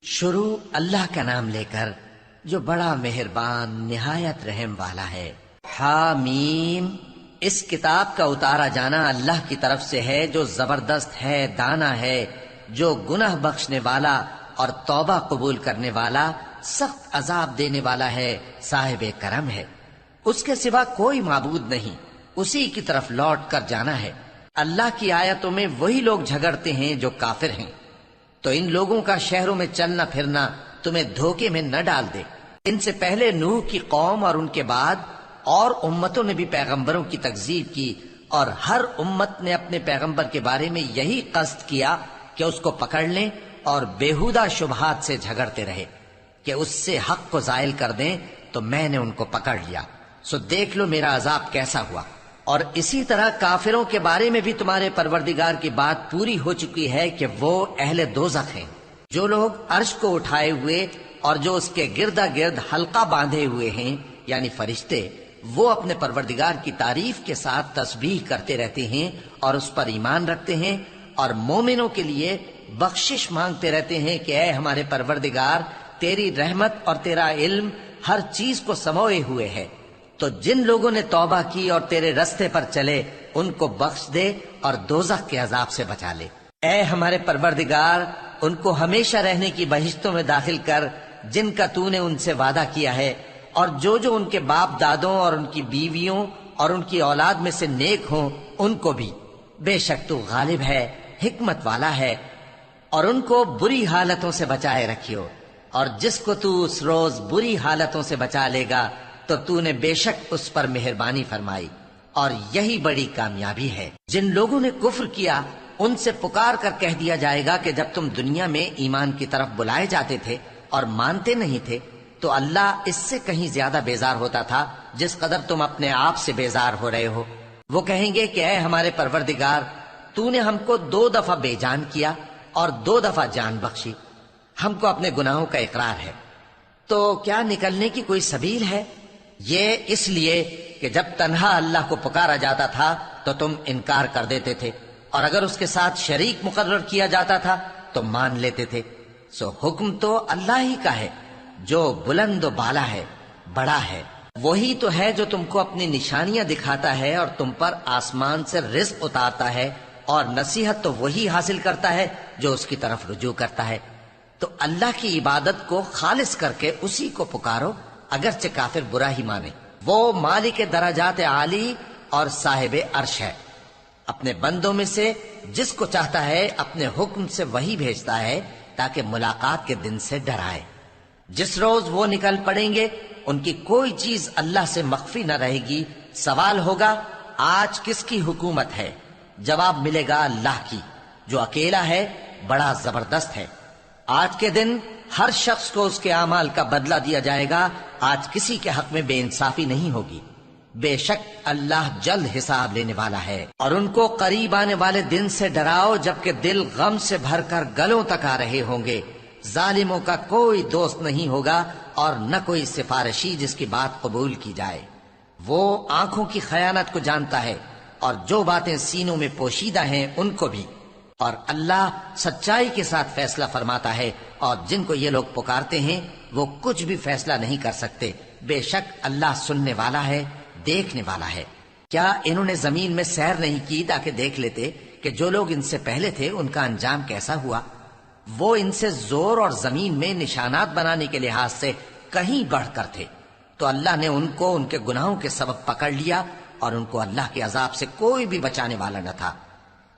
شروع اللہ کا نام لے کر جو بڑا مہربان نہایت رحم والا ہے۔ حامیم، اس کتاب کا اتارا جانا اللہ کی طرف سے ہے جو زبردست ہے، دانا ہے، جو گناہ بخشنے والا اور توبہ قبول کرنے والا، سخت عذاب دینے والا ہے، صاحب کرم ہے۔ اس کے سوا کوئی معبود نہیں، اسی کی طرف لوٹ کر جانا ہے۔ اللہ کی آیتوں میں وہی لوگ جھگڑتے ہیں جو کافر ہیں، تو ان لوگوں کا شہروں میں چلنا پھرنا تمہیں دھوکے میں نہ ڈال دے۔ ان سے پہلے نوح کی قوم اور ان کے بعد اور امتوں نے بھی پیغمبروں کی تکذیب کی، اور ہر امت نے اپنے پیغمبر کے بارے میں یہی قصد کیا کہ اس کو پکڑ لیں اور بیہودہ شبہات سے جھگڑتے رہے کہ اس سے حق کو زائل کر دیں، تو میں نے ان کو پکڑ لیا، سو دیکھ لو میرا عذاب کیسا ہوا۔ اور اسی طرح کافروں کے بارے میں بھی تمہارے پروردگار کی بات پوری ہو چکی ہے کہ وہ اہل دوزخ ہیں۔ جو لوگ عرش کو اٹھائے ہوئے اور جو اس کے گردا گرد حلقہ باندھے ہوئے ہیں یعنی فرشتے، وہ اپنے پروردگار کی تعریف کے ساتھ تسبیح کرتے رہتے ہیں اور اس پر ایمان رکھتے ہیں، اور مومنوں کے لیے بخشش مانگتے رہتے ہیں کہ اے ہمارے پروردگار، تیری رحمت اور تیرا علم ہر چیز کو سموئے ہوئے ہے، تو جن لوگوں نے توبہ کی اور تیرے رستے پر چلے ان کو بخش دے اور دوزخ کے عذاب سے بچا لے۔ اے ہمارے پروردگار، ان کو ہمیشہ رہنے کی بہشتوں میں داخل کر جن کا تو نے ان سے وعدہ کیا ہے، اور جو جو ان کے باپ دادوں اور ان کی بیویوں اور ان کی اولاد میں سے نیک ہوں ان کو بھی، بے شک تو غالب ہے، حکمت والا ہے۔ اور ان کو بری حالتوں سے بچائے رکھیو، اور جس کو تو اس روز بری حالتوں سے بچا لے گا تو نے بے شک اس پر مہربانی فرمائی، اور یہی بڑی کامیابی ہے۔ جن لوگوں نے کفر کیا ان سے پکار کر کہہ دیا جائے گا کہ جب تم دنیا میں ایمان کی طرف بلائے جاتے تھے اور مانتے نہیں تھے تو اللہ اس سے کہیں زیادہ بیزار ہوتا تھا جس قدر تم اپنے آپ سے بیزار ہو رہے ہو۔ وہ کہیں گے کہ اے ہمارے پروردگار، تو نے ہم کو 2 دفعہ بے جان کیا اور 2 دفعہ جان بخشی، ہم کو اپنے گناہوں کا اقرار ہے، تو کیا نکلنے کی کوئی سبیل ہے؟ یہ اس لیے کہ جب تنہا اللہ کو پکارا جاتا تھا تو تم انکار کر دیتے تھے، اور اگر اس کے ساتھ شریک مقرر کیا جاتا تھا تو مان لیتے تھے۔ سو حکم تو اللہ ہی کا ہے جو بلند و بالا ہے، بڑا ہے۔ وہی تو ہے جو تم کو اپنی نشانیاں دکھاتا ہے اور تم پر آسمان سے رزق اتارتا ہے، اور نصیحت تو وہی حاصل کرتا ہے جو اس کی طرف رجوع کرتا ہے۔ تو اللہ کی عبادت کو خالص کر کے اسی کو پکارو، اگرچہ کافر برا ہی مانے۔ وہ مالک درجات عالی اور صاحب عرش ہے، اپنے بندوں میں سے جس کو چاہتا ہے اپنے حکم سے وہی بھیجتا ہے تاکہ ملاقات کے دن سے ڈرائے۔ جس روز وہ نکل پڑیں گے ان کی کوئی چیز اللہ سے مخفی نہ رہے گی۔ سوال ہوگا آج کس کی حکومت ہے؟ جواب ملے گا اللہ کی، جو اکیلا ہے، بڑا زبردست ہے۔ آج کے دن ہر شخص کو اس کے اعمال کا بدلہ دیا جائے گا، آج کسی کے حق میں بے انصافی نہیں ہوگی۔ بے شک اللہ جلد حساب لینے والا ہے۔ اور ان کو قریب آنے والے دن سے ڈراؤ جبکہ دل غم سے بھر کر گلوں تک آ رہے ہوں گے۔ ظالموں کا کوئی دوست نہیں ہوگا اور نہ کوئی سفارشی جس کی بات قبول کی جائے۔ وہ آنکھوں کی خیانت کو جانتا ہے اور جو باتیں سینوں میں پوشیدہ ہیں ان کو بھی، اور اللہ سچائی کے ساتھ فیصلہ فرماتا ہے، اور جن کو یہ لوگ پکارتے ہیں وہ کچھ بھی فیصلہ نہیں کر سکتے۔ بے شک اللہ سننے والا ہے، دیکھنے والا ہے۔ کیا انہوں نے زمین میں سیر نہیں کی تاکہ دیکھ لیتے کہ جو لوگ ان سے پہلے تھے ان کا انجام کیسا ہوا؟ وہ ان سے زور اور زمین میں نشانات بنانے کے لحاظ سے کہیں بڑھ کر تھے، تو اللہ نے ان کو ان کے گناہوں کے سبب پکڑ لیا، اور ان کو اللہ کے عذاب سے کوئی بھی بچانے والا نہ تھا۔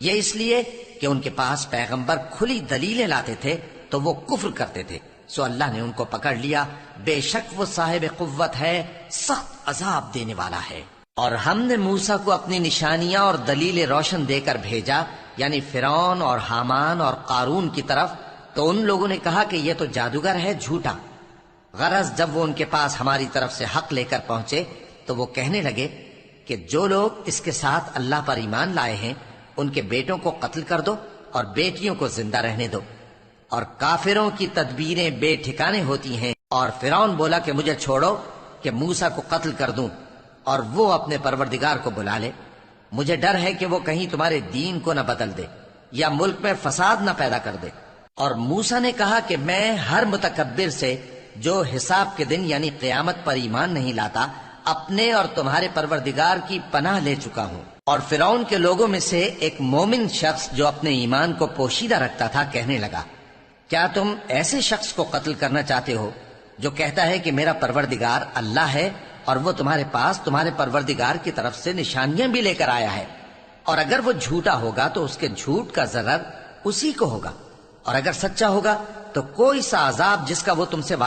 یہ اس لیے کہ ان کے پاس پیغمبر کھلی دلیلیں لاتے تھے تو وہ کفر کرتے تھے، سو اللہ نے ان کو پکڑ لیا۔ بے شک وہ صاحب قوت ہے، سخت عذاب دینے والا ہے۔ اور ہم نے موسیٰ کو اپنی نشانیاں اور دلیل روشن دے کر بھیجا، یعنی فرعون اور حامان اور قارون کی طرف، تو ان لوگوں نے کہا کہ یہ تو جادوگر ہے، جھوٹا۔ غرض جب وہ ان کے پاس ہماری طرف سے حق لے کر پہنچے تو وہ کہنے لگے کہ جو لوگ اس کے ساتھ اللہ پر ایمان لائے ہیں ان کے بیٹوں کو قتل کر دو اور بیٹیوں کو زندہ رہنے دو۔ اور کافروں کی تدبیریں بے ٹھکانے ہوتی ہیں۔ اور فرعون بولا کہ مجھے چھوڑو کہ موسیٰ کو قتل کر دوں اور وہ اپنے پروردگار کو بلا لے، مجھے ڈر ہے کہ وہ کہیں تمہارے دین کو نہ بدل دے یا ملک میں فساد نہ پیدا کر دے۔ اور موسیٰ نے کہا کہ میں ہر متکبر سے جو حساب کے دن یعنی قیامت پر ایمان نہیں لاتا اپنے اور تمہارے پروردگار کی پناہ لے چکا ہوں۔ اور فرعون کے لوگوں میں سے ایک مومن شخص جو اپنے ایمان کو پوشیدہ رکھتا تھا کہنے لگا، کیا تم ایسے شخص کو قتل کرنا چاہتے ہو جو کہتا ہے کہ میرا پروردگار اللہ ہے اور وہ تمہارے پاس تمہارے پروردگار کی طرف سے نشانیاں بھی لے کر آیا ہے، اور اگر وہ جھوٹا ہوگا تو اس کے جھوٹ کا ضرر اسی کو ہوگا، اور اگر سچا ہوگا تو کوئی سا عذاب جس کا وہ تم سے